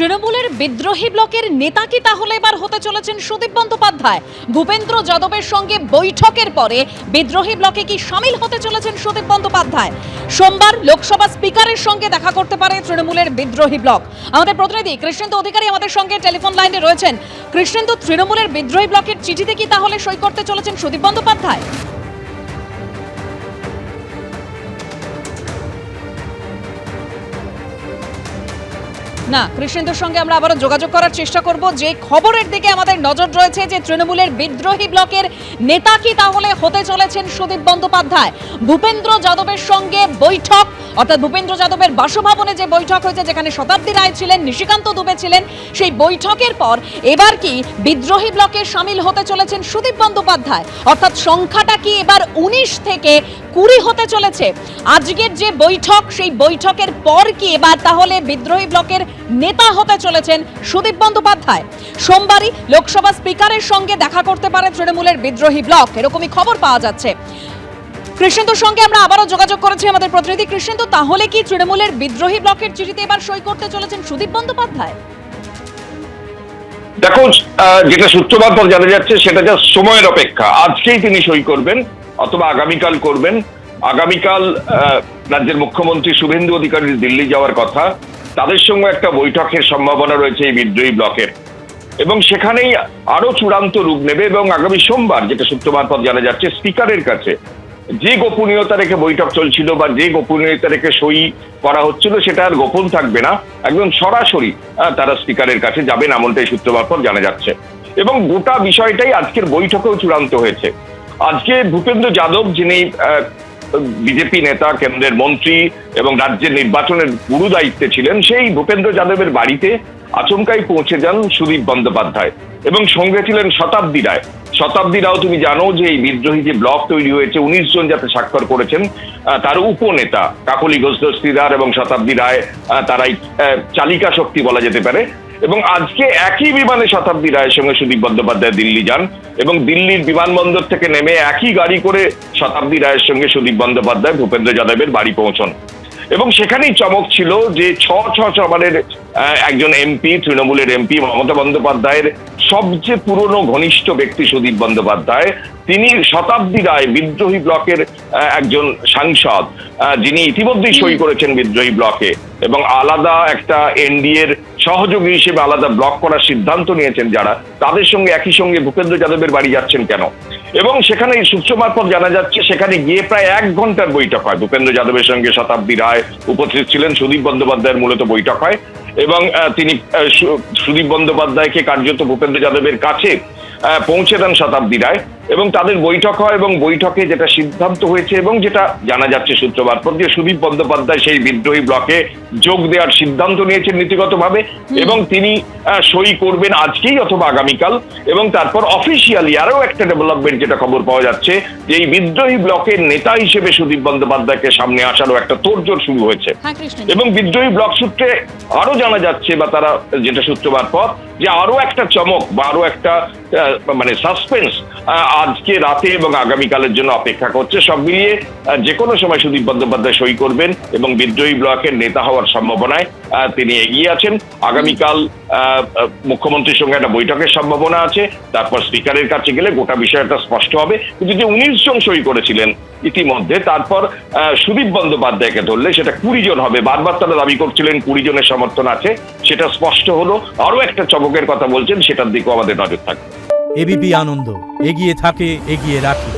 তৃণমূলের বিদ্রোহী ব্লকের নেতা কি তাহলে এবার হতে চলেছেন সুদীপ বন্দ্যোপাধ্যায়? ভূপেন্দ্র যাদবের সঙ্গে বৈঠকের পরে বিদ্রোহী ব্লকে কি শামিল হতে চলেছেন সুদীপ বন্দ্যোপাধ্যায়? সোমবার লোকসভা স্পিকারের সঙ্গে দেখা করতে পারে তৃণমূলের বিদ্রোহী ব্লক। আমাদের প্রতিনিধি কৃষ্ণেন্দু অধিকারী আমাদের সঙ্গে টেলিফোন লাইনে রয়েছেন। কৃষ্ণেন্দু, তৃণমূলের বিদ্রোহী ব্লকের চিঠিতে কি তাহলে সই করতে চলেছেন সুদীপ বন্দ্যোপাধ্যায়? না, কৃষ্ণেন্দুর সঙ্গে আমরা আবারও যোগাযোগ করার চেষ্টা করব। যে খবরের দিকে আমাদের নজর রয়েছে যে তৃণমূলের বিদ্রোহী ব্লকের নেতা কি তাহলে হতে চলেছেন সুদীপ বন্দ্যোপাধ্যায়। ভূপেন্দ্র যাদবের সঙ্গে বৈঠক, অর্থাৎ ভূপেন্দ্র যাদবের বাসভবনে যে বৈঠক হয়েছে, যেখানে শতাব্দী রায় ছিলেন, নিশিকান্ত দুবে ছিলেন, সেই বৈঠকের পর এবার কি বিদ্রোহী ব্লকে শামিল হতে চলেছেন সুদীপ বন্দ্যোপাধ্যায়? অর্থাৎ সংখ্যাটা কি এবার 19 থেকে 20 হতে চলেছে? আজকের যে বৈঠক, সেই বৈঠকের পর কি এবার তাহলে বিদ্রোহী ব্লকের নেতা হতে চলেছেন সুদীপ বন্দ্যোপাধ্যায়? সোমবারই লোকসভা স্পিকারের সঙ্গে দেখা করতে পারে তৃণমূলের বিদ্রোহী ব্লক, এরকমই খবর পাওয়া যাচ্ছে। কৃষ্ণেন্দুর সঙ্গে আমরা আবারও যোগাযোগ করেছি আমাদের প্রতিনিধি। কৃষ্ণেন্দু, তাহলে কি তৃণমূলের বিদ্রোহী ব্লকের চিঠিতে এবার সই করতে চলেছেন সুদীপ বন্দ্যোপাধ্যায়? দেখো, যেটা সূত্রপাত জানা যাচ্ছে সেটা যা সময়ের অপেক্ষা। আজকেই তিনি সই করবেন অথবা আগামীকাল করবেন। আগামীকাল রাজ্যের মুখ্যমন্ত্রী শুভেন্দু অধিকারীর দিল্লি যাওয়ার কথা, তাদের সঙ্গে একটা বৈঠকের সম্ভাবনা রয়েছে এই বিদ্রোহী ব্লকের, এবং সেখানেই আরো চূড়ান্ত রূপ নেবে। এবং আগামী সোমবার, যেটা সূত্রপাত জানা যাচ্ছে, স্পিকারের কাছে যে গোপনীয়তা রেখে বৈঠক চলছিল বা যে গোপনীয়তা রেখে সই করা হচ্ছিল, সেটা আর গোপন থাকবে না, একদম সরাসরি তারা স্পিকারের কাছে যাবেন, এমনটাই সূত্রপাত জানা যাচ্ছে। এবং গোটা বিষয়টাই আজকের বৈঠকেও চূড়ান্ত হয়েছে। আজকে ভূপেন্দ্র যাদব, যিনি বিজেপি নেতা, কেন্দ্রের মন্ত্রী এবং রাজ্যের নির্বাচনের গুরু দায়িত্বে ছিলেন, সেই ভূপেন্দ্র যাদবের বাড়িতে আচমকাই পৌঁছে যান সুদীপ বন্দ্যোপাধ্যায়, এবং সঙ্গে ছিলেন শতাব্দী রায়। শতাব্দী রাও, তুমি জানো যে এই বিদ্রোহী যে ব্লক তৈরি হয়েছে, 19 জন যাতে স্বাক্ষর করেছেন, তার উপনেতা কাকলি ঘোষ দস্তিদার এবং শতাব্দী রায়, তারাই চালিকা শক্তি বলা যেতে পারে। এবং আজকে একই বিমানে শতাব্দী রায়ের সঙ্গে সুদীপ বন্দ্যোপাধ্যায় দিল্লি যান, এবং দিল্লির বিমানবন্দর থেকে নেমে একই গাড়ি করে শতাব্দী রায়ের সঙ্গে সুদীপ বন্দ্যোপাধ্যায় ভূপেন্দ্র যাদবের বাড়ি পৌঁছন। এবং সেখানেই চমক ছিল যে সমানের একজন এমপি, তৃণমূলের এমপি মমতা বন্দ্যোপাধ্যায়ের সবচেয়ে পুরনো ঘনিষ্ঠ ব্যক্তি সুদীপ বন্দ্যোপাধ্যায়, তিনি শতাব্দী রায়, বিদ্রোহী ব্লকের একজন সাংসদ, যিনি ইতিমধ্যেই সই করেছেন বিদ্রোহী ব্লকে, এবং আলাদা একটা এনডিএর সহযোগী হিসেবে আলাদা ব্লক করার সিদ্ধান্ত নিয়েছেন যারা, তাদের সঙ্গে একই সঙ্গে ভূপেন্দ্র যাদবের বাড়ি যাচ্ছেন কেন? এবং সেখানে সূত্র মারফত জানা যাচ্ছে, সেখানে গিয়ে প্রায় 1 ঘন্টার বৈঠক হয়। ভূপেন্দ্র যাদবের সঙ্গে শতাব্দী রায় উপস্থিত ছিলেন, সুদীপ বন্দ্যোপাধ্যায়ের মূলত বৈঠক হয়, এবং তিনি সুদীপ বন্দ্যোপাধ্যায়কে কার্যত ভূপেন্দ্র যাদবের কাছে পৌঁছে দেন শতাব্দী রায়, এবং তাদের বৈঠক হয়। এবং বৈঠকে যেটা সিদ্ধান্ত হয়েছে এবং যেটা জানা যাচ্ছে সূত্র মারফত, যে সুদীপ বন্দ্যোপাধ্যায় সেই বিদ্রোহী ব্লকে যোগ দেওয়ার সিদ্ধান্ত নিয়েছেন নীতিগতভাবে, এবং তিনি সই করবেন আজকেই অথবা আগামীকাল। এবং তারপর অফিসিয়ালি আরো একটা ডেভেলপমেন্ট, যেটা খবর পাওয়া যাচ্ছে, যে এই বিদ্রোহী ব্লকের নেতা হিসেবে সুদীপ বন্দ্যোপাধ্যায়কে সামনে আসারও একটা তোড়জোড় শুরু হয়েছে। এবং বিদ্রোহী ব্লক সূত্রে আরো জানা যাচ্ছে, বা তারা যেটা সূত্র মারফত, যে আরো একটা চমক বা আরো একটা মানে সাসপেন্স আজকে রাতে এবং আগামীকালের জন্য অপেক্ষা করছে। সব মিলিয়ে যে কোনো সময় সুদীপ বন্দ্যোপাধ্যায় সই করবেন, এবং বিদ্রোহী ব্লকের নেতা হওয়ার সম্ভাবনায় তিনি এগিয়ে আছেন। আগামীকাল মুখ্যমন্ত্রীর সঙ্গে একটা বৈঠকের সম্ভাবনা আছে, তারপর স্পিকারের কাছে গেলে গোটা বিষয়টা স্পষ্ট হবে। কিন্তু যে 19 জন সই করেছিলেন ইতিমধ্যে, তারপর সুদীপ বন্দ্যোপাধ্যায়কে ধরলে সেটা 20 জন হবে। বারবার তারা দাবি করছিলেন 20 জনের সমর্থন আছে, সেটা স্পষ্ট হলো। আরো একটা চমকের কথা বলছেন, সেটার দিকেও আমাদের নজর থাকবে। এবিপি আনন্দ, এগিয়ে থাকে, এগিয়ে রাখে।